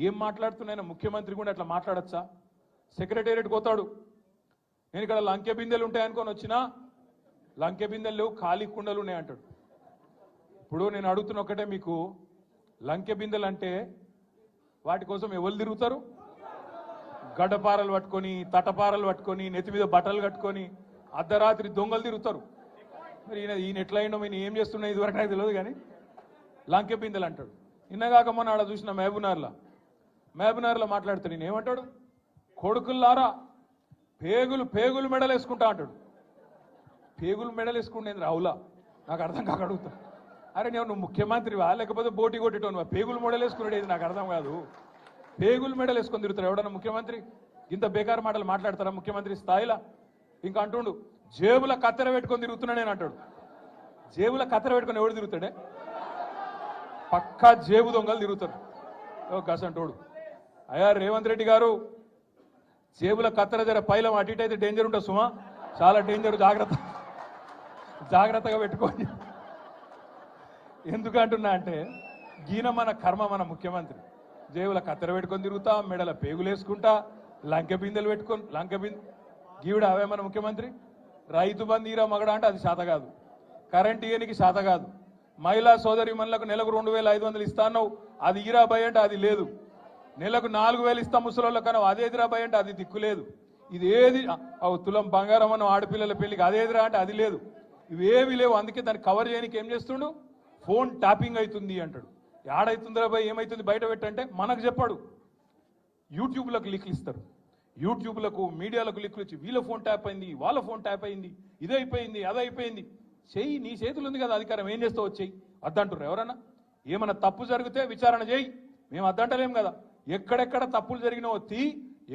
ఏం మాట్లాడుతున్నాయన ముఖ్యమంత్రి కూడా అట్లా మాట్లాడచ్చా? సెక్రటేరియట్ పోతాడు, నేను ఇక్కడ లంకె బిందెలు ఉంటాయనుకొని వచ్చినా లంకె బిందెలు లేవు, ఖాళీ కుండలు ఉన్నాయి అంటాడు. ఇప్పుడు నేను అడుగుతున్న ఒకటే, మీకు లంకె బిందెలు అంటే వాటి కోసం ఎవరు తిరుగుతారు? గడ్డపారలు పట్టుకొని, తటపారలు పట్టుకొని, నెత్తి మీద బట్టలు కట్టుకొని అర్ధరాత్రి దొంగలు తిరుగుతారు. మరి ఈయన ఎట్లా అయినా ఈయన ఏం చేస్తున్నా ఇదివరకు నాకు తెలియదు, కానీ లంకె బిందెలు అంటాడు. నిన్నగాక మొన్న ఆడ చూసిన మహబూబ్నగర్లో మాట్లాడుతాడు. నేను ఏమంటాడు? కొడుకుల్లారా పేగులు మెడలు వేసుకుంటా అంటాడు. పేగులు మెడలు వేసుకుంటేంది రావులా? నాకు అర్థం కాక అడుగుతా. అరే నువ్వు ముఖ్యమంత్రివా లేకపోతే బోటి కొట్టేటోనువా? పేగులు మెడలు వేసుకునేది నాకు అర్థం కాదు. పేగులు మెడలు వేసుకొని తిరుగుతారు ఎవడన్నా ముఖ్యమంత్రి? ఇంత బేకారు మాటలు మాట్లాడతారా ముఖ్యమంత్రి స్థాయిలో? ఇంకా అంటుండు జేబుల కత్తెర పెట్టుకొని తిరుగుతున్నా నేను అంటాడు. జేబుల కత్తెర పెట్టుకొని ఎవడు తిరుగుతాడే? పక్కా జేబు దొంగలు తిరుగుతారు గసంటోడు. అయ్యా రేవంత్ రెడ్డి గారు, జేబుల కత్తెర జర పైలం అటు ఇటు అయితే డేంజర్ ఉంటుంది సుమా, చాలా డేంజర్, జాగ్రత్తగా పెట్టుకోండి. ఎందుకంటున్నా అంటే గీన మన కర్మ, మన ముఖ్యమంత్రి జేబుల కత్తెర పెట్టుకొని తిరుగుతా, మెడల పేగులు వేసుకుంటా, లంకె బిందెలు పెట్టుకొని గీవిడ అవే మన ముఖ్యమంత్రి. రైతు బంధు ఈరా మగడ అంటే అది శాత కాదు, కరెంట్ ఇయనికి శాత కాదు, మహిళా సోదరి మనులకు నెలకు 2500 ఇస్తాన్నావు, అది ఈరా భయ అంటే అది లేదు, నెలకు 4000 ఇస్తాం ముసలోళ్ళ కన్నా అదేదిరా భయ అంటే అది దిక్కులేదు, ఇది ఏది తులం బంగారం అన్న ఆడపిల్లల పెళ్లికి అదేదిరా అంటే అది లేదు, ఇవేవి లేవు. అందుకే దాన్ని కవర్ చేయడానికి ఏం చేస్తుండు? ఫోన్ ట్యాపింగ్ అవుతుంది అంటాడు. ఏడైతుందిరా భయ, ఏమైతుంది బయట పెట్టంటే మనకు చెప్పాడు. యూట్యూబ్లకు లింకులు ఇస్తారు, యూట్యూబ్లకు మీడియాలకు లింకులు ఇచ్చి వీళ్ళ ఫోన్ ట్యాప్ అయింది, వాళ్ళ ఫోన్ ట్యాప్ అయింది, ఇదైపోయింది అదైపోయింది. చెయ్యి, నీ చేతులు ఉంది కదా అధికారం, ఏం చేస్తావు వచ్చేయి అద్దంటున్నారు ఎవరన్నా? ఏమన్నా తప్పు జరిగితే విచారణ చేయి, మేము అద్దంటలేం కదా. ఎక్కడెక్కడ తప్పులు జరిగినావో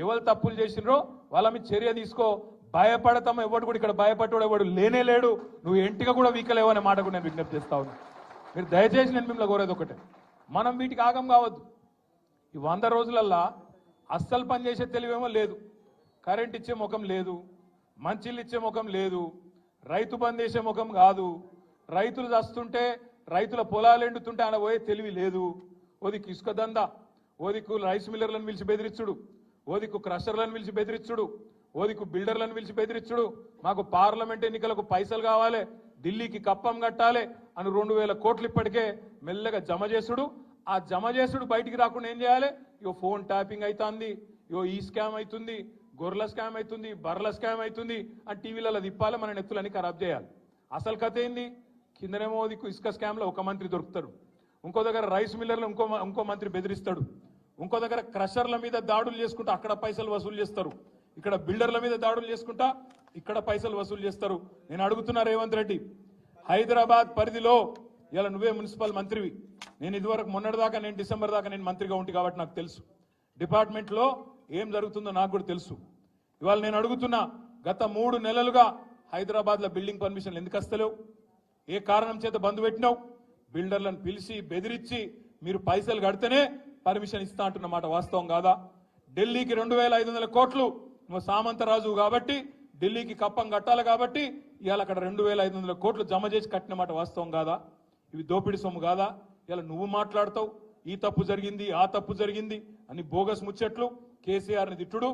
ఎవరు తప్పులు చేసినరో వాళ్ళ మీద చర్య తీసుకో. భయపడతాం, ఎవడు కూడా ఇక్కడ భయపడ్డాడు ఎవడు లేనే లేడు, నువ్వు ఎంటిగా కూడా వీకలేవు అనే మాట కూడా నేను విజ్ఞప్తి చేస్తా ఉన్నా. మీరు దయచేసి నేను మిమ్మల్ని కోరేది ఒకటే, మనం వీటికి ఆగం కావద్దు. ఈ 100 రోజులల్లా అస్సలు పనిచేసే తెలివేమో లేదు, కరెంట్ ఇచ్చే ముఖం లేదు, మంచిళ్ళు ఇచ్చే ముఖం లేదు, రైతు బంద్ చేసే ముఖం కాదు, రైతులు చస్తుంటే రైతుల పొలాలు ఎండుతుంటే ఆడ పోయే తెలివి లేదు. ఓదికు ఇసుక దందా, ఓదికు రైస్ మిల్లర్లను పిలిచి బెదిరించుడు, ఓదికు క్రషర్లను పిలిచి బెదిరించుడు, ఓదికు బిల్డర్లను పిలిచి బెదిరించుడు, మాకు పార్లమెంట్ ఎన్నికలకు పైసలు కావాలి, ఢిల్లీకి కప్పం కట్టాలి అని 2000 కోట్లు ఇప్పటికే మెల్లగా జమ చేసుడు. ఆ జమ చేసుడు బయటికి రాకుండా ఏం చేయాలి? ఇగో ఫోన్ ట్యాపింగ్ అవుతుంది, ఇగో ఈ స్కామ్ అవుతుంది, గొర్రెల స్కామ్ అవుతుంది, బర్రెల స్కామ్ అవుతుంది అని టీవీలలో తిప్పాలి, మన నెత్తులని ఖరాబ్ చేయాలి. అసలు కథ ఏంది? కిందనేమో ఇసుక స్కామ్లో ఒక మంత్రి దొరుకుతాడు, ఇంకో దగ్గర రైస్ మిల్లర్లు ఇంకో మంత్రి బెదిరిస్తాడు, ఇంకో దగ్గర క్రషర్ల మీద దాడులు చేసుకుంటా అక్కడ పైసలు వసూలు చేస్తారు, ఇక్కడ బిల్డర్ల మీద దాడులు చేసుకుంటా ఇక్కడ పైసలు వసూలు చేస్తారు. నేను అడుగుతున్నా రేవంత్ రెడ్డి, హైదరాబాద్ పరిధిలో ఇలా నువ్వే మున్సిపల్ మంత్రివి, నేను ఇదివరకు మొన్నటిదాకా నేను డిసెంబర్ దాకా నేను మంత్రిగా ఉంటి కాబట్టి నాకు తెలుసు డిపార్ట్మెంట్లో ఏం జరుగుతుందో నాకు కూడా తెలుసు. ఇవాళ నేను అడుగుతున్నా, గత 3 నెలలుగా హైదరాబాద్లో బిల్డింగ్ పర్మిషన్లు ఎందుకు వస్తలేవు? ఏ కారణం చేత బంద్ పెట్టినావు? బిల్డర్లను పిలిచి బెదిరించి మీరు పైసలు కడితేనే పర్మిషన్ ఇస్తా అంటున్న మాట వాస్తవం కాదా? ఢిల్లీకి 2500 కోట్లు నువ్వు సామంతరాజు కాబట్టి ఢిల్లీకి కప్పం కట్టాలి కాబట్టి ఇవాళ అక్కడ 2500 కోట్లు జమ చేసి కట్టిన మాట వాస్తవం కాదా? ఇవి దోపిడి సొమ్ము కాదా? ఇలా నువ్వు మాట్లాడతావు ఈ తప్పు జరిగింది ఆ తప్పు జరిగింది అని బోగస్ ముచ్చట్లు, కేసీఆర్ని తిట్టుడు,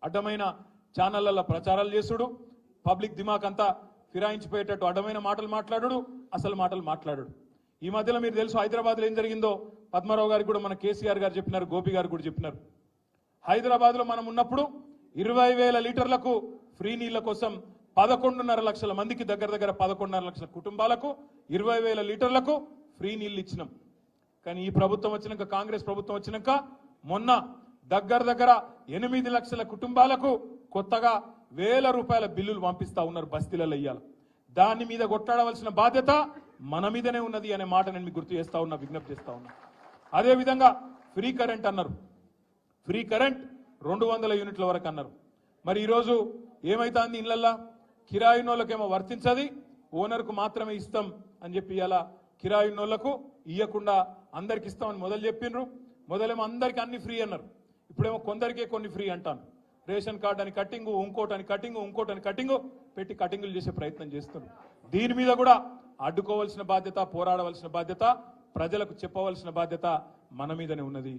అడ్డమైన ఛానళ్లలో ప్రచారాలు చేసుడు, పబ్లిక్ దిమాక్ అంతా ఫిరాయించిపోయేటట్టు అడ్డమైన మాటలు మాట్లాడు, అసలు మాటలు మాట్లాడు. ఈ మధ్యలో మీరు తెలుసు హైదరాబాద్లో ఏం జరిగిందో పద్మారావు గారికి కూడా మన కేసీఆర్ గారు చెప్పినారు, గోపి గారు కూడా చెప్పినారు. హైదరాబాద్లో మనం ఉన్నప్పుడు 20,000 లీటర్లకు ఫ్రీ నీళ్ల కోసం 11.5 లక్షల మందికి దగ్గర 11.5 లక్షల కుటుంబాలకు 20,000 లీటర్లకు ఫ్రీ నీళ్లు ఇచ్చినాం. కానీ ఈ ప్రభుత్వం వచ్చినాక, కాంగ్రెస్ ప్రభుత్వం వచ్చినాక మొన్న దగ్గర 8 లక్షల కుటుంబాలకు కొత్తగా 1000 రూపాయల బిల్లులు పంపిస్తా ఉన్నారు బస్తీలలో. ఇయ్యాలి దాని మీద కొట్టాడవలసిన బాధ్యత మన మీదనే ఉన్నది అనే మాట నేను మీకు గుర్తు చేస్తా ఉన్నా, విజ్ఞప్తి చేస్తా ఉన్నా. అదేవిధంగా ఫ్రీ కరెంట్ అన్నారు, ఫ్రీ కరెంట్ 200 యూనిట్ల వరకు అన్నారు. మరి ఈరోజు ఏమైతుంది? ఇళ్లల్లా కిరాయినోళ్ళకేమో వర్తించది, ఓనర్కు మాత్రమే ఇస్తాం అని చెప్పి ఇలా కిరాయినోళ్లకు ఇయ్యకుండా అందరికి ఇస్తామని మొదలు చెప్పిండ్రు. మొదలేమో అందరికి అన్ని ఫ్రీ అన్నారు, ఇప్పుడేమో కొందరికే కొన్ని ఫ్రీ అంటాను. రేషన్ కార్డు అని కట్టింగు, ఇంకోటని కట్టింగు పెట్టి కటింగులు చేసే ప్రయత్నం చేస్తున్నారు. దీని మీద కూడా అడ్డుకోవాల్సిన బాధ్యత, పోరాడవలసిన బాధ్యత, ప్రజలకు చెప్పవలసిన బాధ్యత మన మీదనే ఉన్నది.